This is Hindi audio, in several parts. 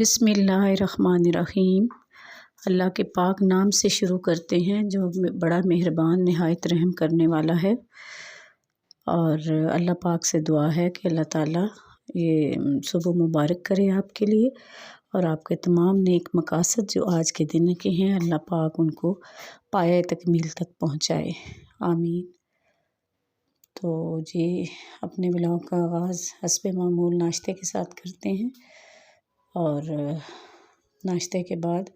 बिस्मिल्लाहिर्रहमानिर्रहीम। अल्लाह के पाक नाम से शुरू करते हैं जो बड़ा मेहरबान नहायत रहम करने वाला है। और अल्लाह पाक से दुआ है कि अल्लाह ताला ये सुबह मुबारक करे आपके लिए और आपके तमाम नेक मकासद जो आज के दिन के हैं अल्लाह पाक उनको पाया तकमील तक पहुँचाए, आमीन। तो जी अपने व्लॉग का आगाज़ हस्बे मामूल नाश्ते के साथ करते हैं। और नाश्ते के बाद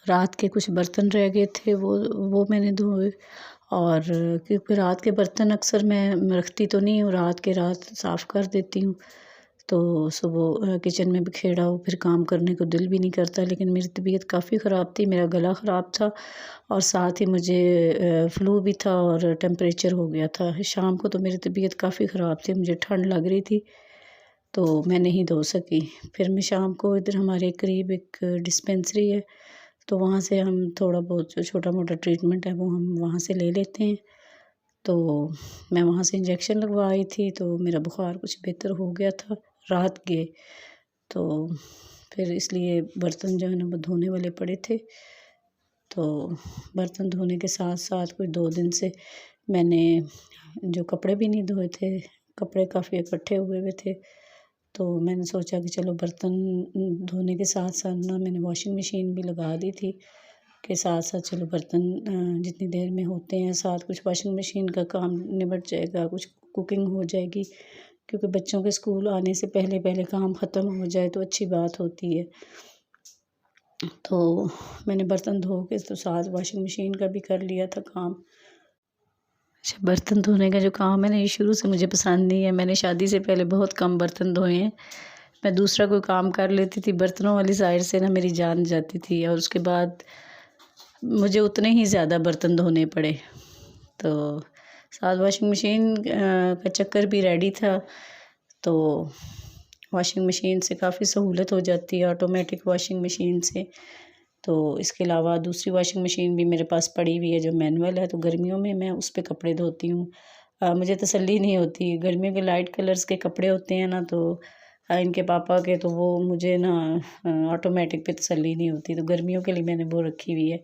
रात के कुछ बर्तन रह गए थे वो मैंने धोए। और क्योंकि रात के बर्तन अक्सर मैं रखती तो नहीं हूँ, रात साफ़ कर देती हूँ। तो सुबह किचन में बिखेरा हो फिर काम करने को दिल भी नहीं करता। लेकिन मेरी तबीयत काफ़ी ख़राब थी, मेरा गला ख़राब था और साथ ही मुझे फ्लू भी था और टेम्परेचर हो गया था। शाम को तो मेरी तबीयत काफ़ी ख़राब थी, मुझे ठंड लग रही थी तो मैं नहीं धो सकी। फिर मैं शाम को इधर हमारे करीब एक डिस्पेंसरी है तो वहाँ से हम थोड़ा बहुत जो छोटा मोटा ट्रीटमेंट है वो हम वहाँ से ले लेते हैं। तो मैं वहाँ से इंजेक्शन लगवाई थी तो मेरा बुखार कुछ बेहतर हो गया था रात के। तो फिर इसलिए बर्तन जो है ना वो धोने वाले पड़े थे। तो बर्तन धोने के साथ साथ कुछ 2 दिन से मैंने जो कपड़े भी नहीं धोए थे, कपड़े काफ़ी इकट्ठे हुए थे। तो मैंने सोचा कि चलो बर्तन धोने के साथ साथ ना मैंने वॉशिंग मशीन भी लगा दी थी के साथ साथ चलो बर्तन जितनी देर में होते हैं साथ कुछ वॉशिंग मशीन का काम निपट जाएगा, कुछ कुकिंग हो जाएगी। क्योंकि बच्चों के स्कूल आने से पहले पहले काम ख़त्म हो जाए तो अच्छी बात होती है। तो मैंने बर्तन धो के तो साथ वॉशिंग मशीन का भी कर लिया था काम। अच्छा, बर्तन धोने का जो काम है ना ये शुरू से मुझे पसंद नहीं है। मैंने शादी से पहले बहुत कम बर्तन धोए हैं। मैं दूसरा कोई काम कर लेती थी, बर्तनों वाली साइड से ना मेरी जान जाती थी और उसके बाद मुझे उतने ही ज़्यादा बर्तन धोने पड़े। तो साथ वॉशिंग मशीन का चक्कर भी रेडी था। तो वॉशिंग मशीन से काफ़ी सहूलत हो जाती है, ऑटोमेटिक वॉशिंग मशीन से। तो इसके अलावा दूसरी वॉशिंग मशीन भी मेरे पास पड़ी हुई है जो मैनुअल है। तो गर्मियों में मैं उस पे कपड़े धोती हूँ। मुझे तसल्ली नहीं होती, गर्मियों के लाइट कलर्स के कपड़े होते हैं ना तो इनके पापा के, तो वो मुझे ना ऑटोमेटिक पे तसल्ली नहीं होती। तो गर्मियों के लिए मैंने वो रखी हुई है।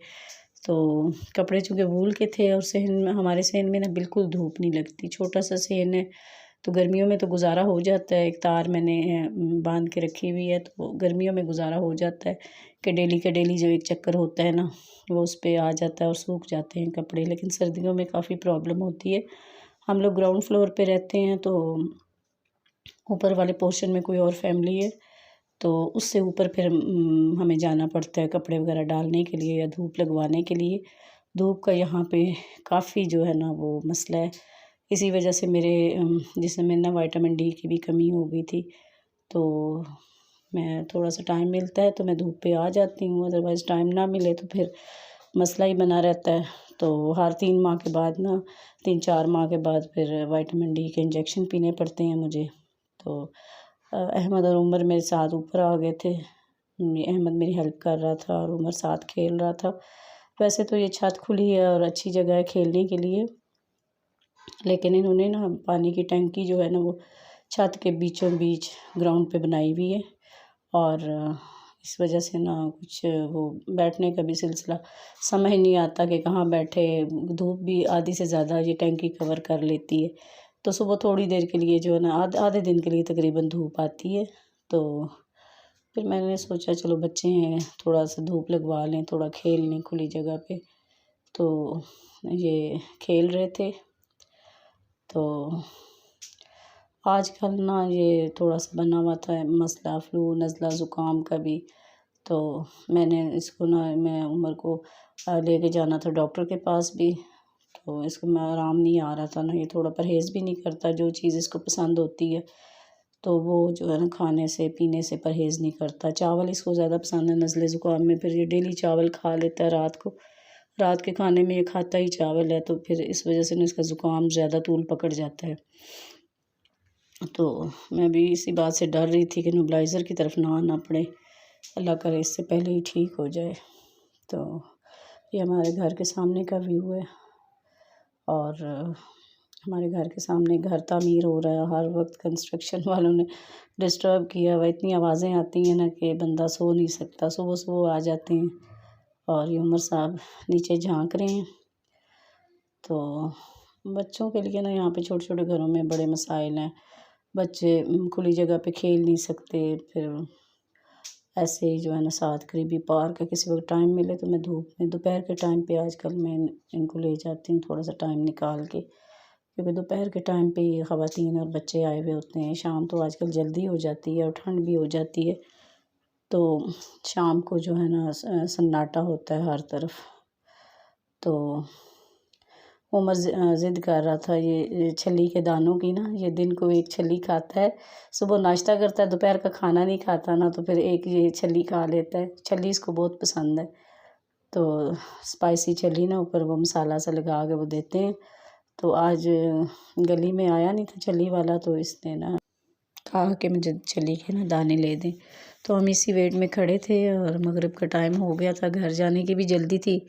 तो कपड़े चूँकि वूल के थे और सहन में हमारे सहन में ना बिल्कुल धूप नहीं लगती, छोटा सा सहन है तो गर्मियों में तो गुजारा हो जाता है। एक तार मैंने बांध के रखी हुई है तो गर्मियों में गुजारा हो जाता है कि डेली का डेली जो एक चक्कर होता है ना वो उस पे आ जाता है और सूख जाते हैं कपड़े। लेकिन सर्दियों में काफ़ी प्रॉब्लम होती है। हम लोग ग्राउंड फ्लोर पे रहते हैं तो ऊपर वाले पोर्शन में कोई और फैमिली है तो उससे ऊपर फिर हमें जाना पड़ता है कपड़े वगैरह डालने के लिए या धूप लगवाने के लिए। धूप का यहाँ पे काफ़ी जो है ना वो मसला है। इसी वजह से मेरे जिसमें ना विटामिन डी की भी कमी हो गई थी। तो मैं थोड़ा सा टाइम मिलता है तो मैं धूप पे आ जाती हूँ, अदरवाइज़ टाइम ना मिले तो फिर मसला ही बना रहता है। तो हर 3 माह के बाद ना 3-4 माह के बाद फिर विटामिन डी के इंजेक्शन पीने पड़ते हैं मुझे। तो अहमद और उमर मेरे साथ ऊपर आ गए थे। अहमद मेरी हेल्प कर रहा था और उमर साथ खेल रहा था। वैसे तो ये छत खुली है और अच्छी जगह है खेलने के लिए, लेकिन इन्होंने ना पानी की टंकी जो है ना वो छत के बीचों बीच ग्राउंड पे बनाई हुई है। और इस वजह से ना कुछ वो बैठने का भी सिलसिला समझ नहीं आता कि कहाँ बैठे। धूप भी आधी से ज़्यादा ये टंकी कवर कर लेती है। तो सुबह थोड़ी देर के लिए जो है ना आधे दिन के लिए तकरीबन धूप आती है। तो फिर मैंने सोचा चलो बच्चे हैं थोड़ा सा धूप लगवा लें, थोड़ा खेल लें खुली जगह पे। तो ये खेल रहे थे। तो आजकल ना ये थोड़ा सा बना हुआ था मसला फ्लू नज़ला ज़ुकाम का भी। तो मैंने इसको ना मैं उमर को लेके जाना था डॉक्टर के पास भी। तो इसको मैं आराम नहीं आ रहा था ना, ये थोड़ा परहेज़ भी नहीं करता, जो चीज़ इसको पसंद होती है तो वो जो है ना खाने से पीने से परहेज़ नहीं करता। चावल इसको ज़्यादा पसंद है नज़ले ज़ुकाम में, फिर ये डेली चावल खा लेता है रात को। रात के खाने में ये खाता ही चावल है तो फिर इस वजह से ना इसका ज़ुकाम ज़्यादा तूल पकड़ जाता है। तो मैं भी इसी बात से डर रही थी कि नेबुलाइज़र की तरफ ना आना पड़े, अल्लाह करे इससे पहले ही ठीक हो जाए। तो ये हमारे घर के सामने का व्यू है और हमारे घर के सामने घर तामीर हो रहा है, हर वक्त कंस्ट्रक्शन वालों ने डिस्टर्ब किया हुआ। इतनी आवाज़ें आती हैं ना कि बंदा सो नहीं सकता। सुबह सुबह आ जाते हैं और ये उमर साहब नीचे झांक रहे हैं। तो बच्चों के लिए ना यहाँ पे छोटे छोटे घरों में बड़े मसाइल हैं। बच्चे खुली जगह पे खेल नहीं सकते। फिर ऐसे ही जो है ना साथ करीबी पार्क है, किसी वक्त टाइम मिले तो मैं धूप में दोपहर के टाइम पे आजकल मैं इनको ले जाती हूँ थोड़ा सा टाइम निकाल के, क्योंकि दोपहर के टाइम पे ये ख़वातीन और बच्चे आए हुए होते हैं। शाम तो आजकल जल्दी हो जाती है और ठंड भी हो जाती है, तो शाम को जो है ना सन्नाटा होता है हर तरफ। तो उमर ज़िद कर रहा था ये छली के दानों की ना, ये दिन को एक छली खाता है, सुबह नाश्ता करता है, दोपहर का खाना नहीं खाता ना, तो फिर एक ये छली खा लेता है। छली इसको बहुत पसंद है, तो स्पाइसी छली ना ऊपर वो मसाला सा लगा के वो देते हैं। तो आज गली में आया नहीं था छली वाला, तो इसने ना कहा कि मुझे छली के ना दाने ले दें। तो हम इसी वेट में खड़े थे और मगरिब का टाइम हो गया था, घर जाने की भी जल्दी थी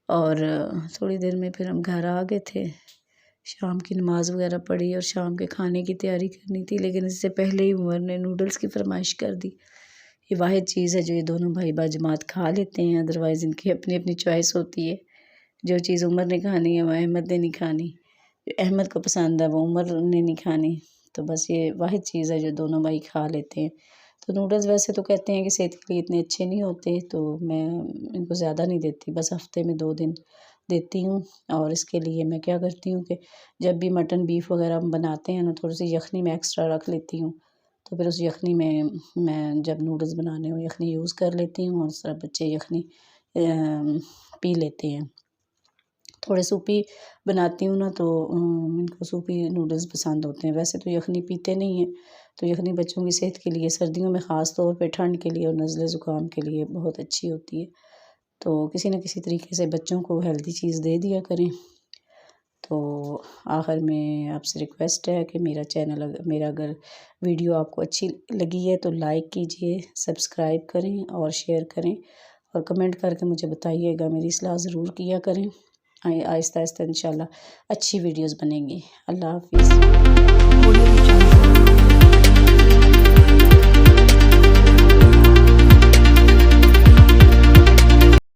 और थोड़ी देर में फिर हम घर आ गए थे। शाम की नमाज़ वगैरह पढ़ी और शाम के खाने की तैयारी करनी थी, लेकिन इससे पहले ही उमर ने नूडल्स की फरमाइश कर दी। ये वाहिद चीज़ है जो ये दोनों भाई बाजमात खा लेते हैं, अदरवाइज़ इनकी अपनी अपनी चॉइस होती है। जो चीज़ उमर ने खानी है वो अहमद ने नहीं खानी, जो अहमद को पसंद है वो उमर ने नहीं खानी। तो बस ये वाहिद चीज़ है जो दोनों भाई खा लेते हैं। तो नूडल्स वैसे तो कहते हैं कि सेहत के लिए इतने अच्छे नहीं होते, तो मैं इनको ज़्यादा नहीं देती, बस हफ्ते में 2 दिन देती हूँ। और इसके लिए मैं क्या करती हूँ कि जब भी मटन बीफ वगैरह हम बनाते हैं ना, थोड़ी सी यखनी मैं एक्स्ट्रा रख लेती हूँ। तो फिर उस यखनी में मैं जब नूडल्स बनाने हो यखनी यूज़ कर लेती हूँ और सब बच्चे यखनी पी लेते हैं। थोड़े सूपी बनाती हूँ ना, तो इनको सूपी नूडल्स पसंद होते हैं। वैसे तो यखनी पीते नहीं हैं, तो यखनी बच्चों की सेहत के लिए सर्दियों में ख़ास तौर पे ठंड के लिए और नज़ले ज़ुकाम के लिए बहुत अच्छी होती है। तो किसी न किसी तरीके से बच्चों को हेल्दी चीज़ दे दिया करें। तो आखिर में आपसे रिक्वेस्ट है कि मेरा अगर वीडियो आपको अच्छी लगी है तो लाइक कीजिए, सब्सक्राइब करें और शेयर करें और कमेंट करके मुझे बताइएगा। मेरी इस्लाह ज़रूर किया करें। आहिस्ता आहिस्ता इंशाल्लाह अच्छी वीडियोज़ बनेंगी। अल्लाह हाफ़िज़।